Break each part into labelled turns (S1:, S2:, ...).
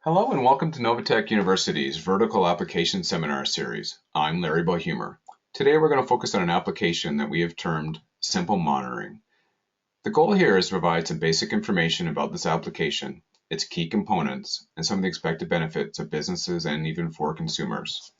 S1: Hello and welcome to Novitec University's Vertical Application Seminar Series. I'm Larry Bohumer. Today we're going to focus on an application that we have termed Simple Monitoring. The goal here is to provide some basic information about this application, its key components, and some of the expected benefits of businesses and even for consumers.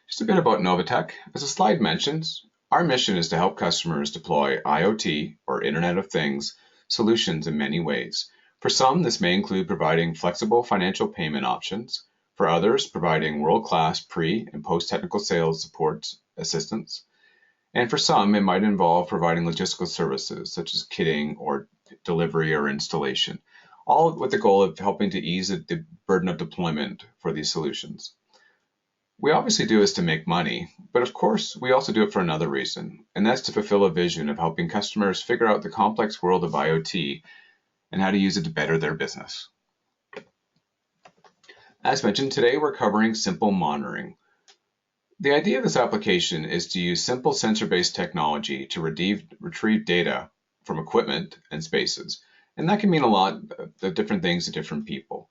S1: Just a bit about Novitec. As the slide mentions, our mission is to help customers deploy IoT, or Internet of Things, solutions in many ways. For some, this may include providing flexible financial payment options. For others, providing world-class pre- and post-technical sales support assistance. And for some, it might involve providing logistical services such as kitting or delivery or installation, all with the goal of helping to ease the burden of deployment for these solutions. We obviously do this to make money, but of course, we also do it for another reason, and that's to fulfill a vision of helping customers figure out the complex world of IoT and how to use it to better their business. As mentioned, today we're covering simple monitoring. The idea of this application is to use simple sensor-based technology to retrieve data from equipment and spaces, and that can mean a lot of different things to different people.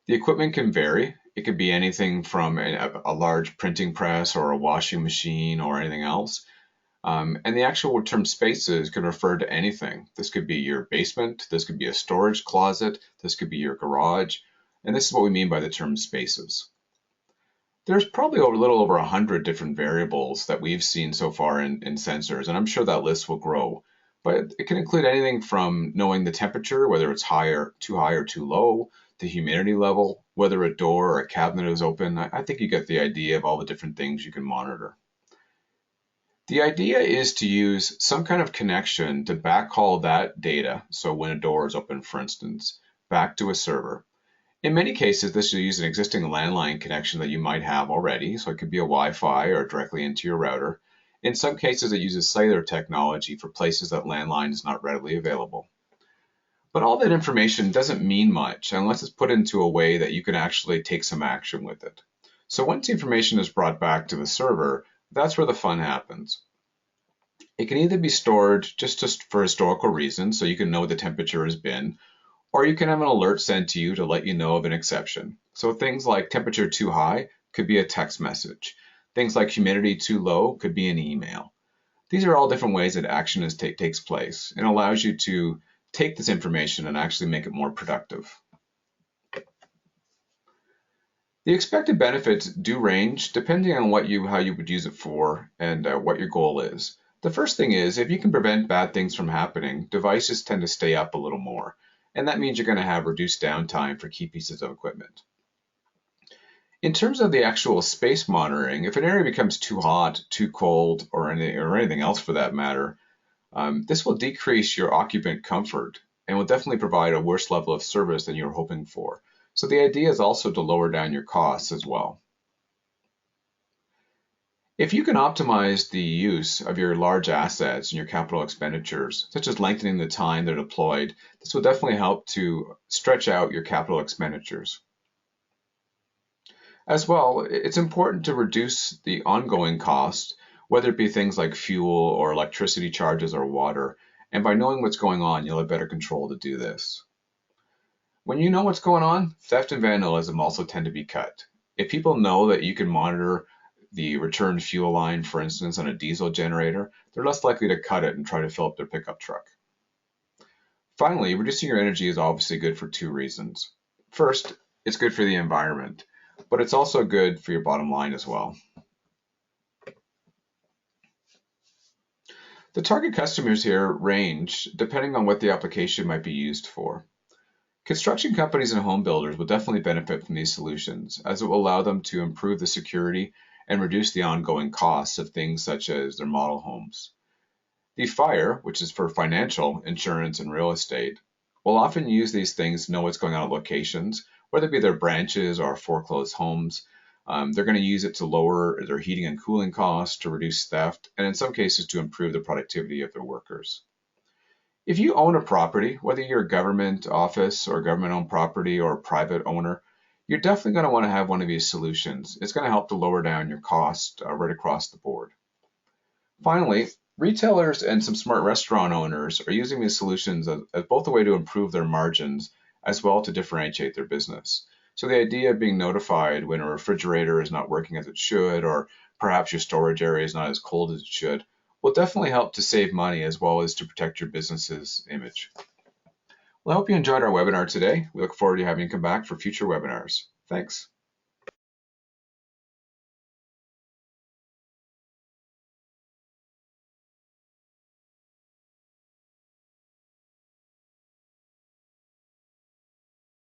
S1: The equipment can vary. It could be anything from a large printing press or a washing machine or anything else. And the actual term spaces could refer to anything. This could be your basement, this could be a storage closet, this could be your garage, and this is what we mean by the term spaces. There's probably a little over 100 different variables that we've seen so far in sensors, and I'm sure that list will grow. But it can include anything from knowing the temperature, whether it's high or too low, the humidity level, whether a door or a cabinet is open. I think you get the idea of all the different things you can monitor. The idea is to use some kind of connection to backhaul that data, so when a door is open, for instance, back to a server. In many cases, this will use an existing landline connection that you might have already, so it could be a Wi-Fi or directly into your router. In some cases, it uses cellular technology for places that landline is not readily available. But all that information doesn't mean much unless it's put into a way that you can actually take some action with it. So once the information is brought back to the server, that's where the fun happens. It can either be stored just for historical reasons, so you can know what the temperature has been, or you can have an alert sent to you to let you know of an exception. So things like temperature too high could be a text message. Things like humidity too low could be an email. These are all different ways that action takes place and allows you to take this information and actually make it more productive. The expected benefits do range depending on how you would use it for and what your goal is. The first thing is, if you can prevent bad things from happening, devices tend to stay up a little more, and that means you're going to have reduced downtime for key pieces of equipment. In terms of the actual space monitoring, if an area becomes too hot, too cold, or anything else for that matter, this will decrease your occupant comfort and will definitely provide a worse level of service than you're hoping for. So the idea is also to lower down your costs as well. If you can optimize the use of your large assets and your capital expenditures, such as lengthening the time they're deployed, this will definitely help to stretch out your capital expenditures. As well, it's important to reduce the ongoing cost, whether it be things like fuel or electricity charges or water, and by knowing what's going on, you'll have better control to do this. When you know what's going on, theft and vandalism also tend to be cut. If people know that you can monitor the return fuel line, for instance, on a diesel generator, they're less likely to cut it and try to fill up their pickup truck. Finally, reducing your energy is obviously good for two reasons. First, it's good for the environment, but it's also good for your bottom line as well. The target customers here range depending on what the application might be used for. Construction companies and home builders will definitely benefit from these solutions, as it will allow them to improve the security and reduce the ongoing costs of things such as their model homes. The fire, which is for financial, insurance, and real estate, will often use these things to know what's going on at locations, whether it be their branches or foreclosed homes. They're going to use it to lower their heating and cooling costs, to reduce theft, and in some cases to improve the productivity of their workers. If you own a property, whether you're a government office or government-owned property or a private owner, you're definitely going to want to have one of these solutions. It's going to help to lower down your cost right across the board. Finally, retailers and some smart restaurant owners are using these solutions as both a way to improve their margins as well to differentiate their business. So the idea of being notified when a refrigerator is not working as it should, or perhaps your storage area is not as cold as it should, will definitely help to save money as well as to protect your business's image. Well, I hope you enjoyed our webinar today. We look forward to having you come back for future webinars. Thanks.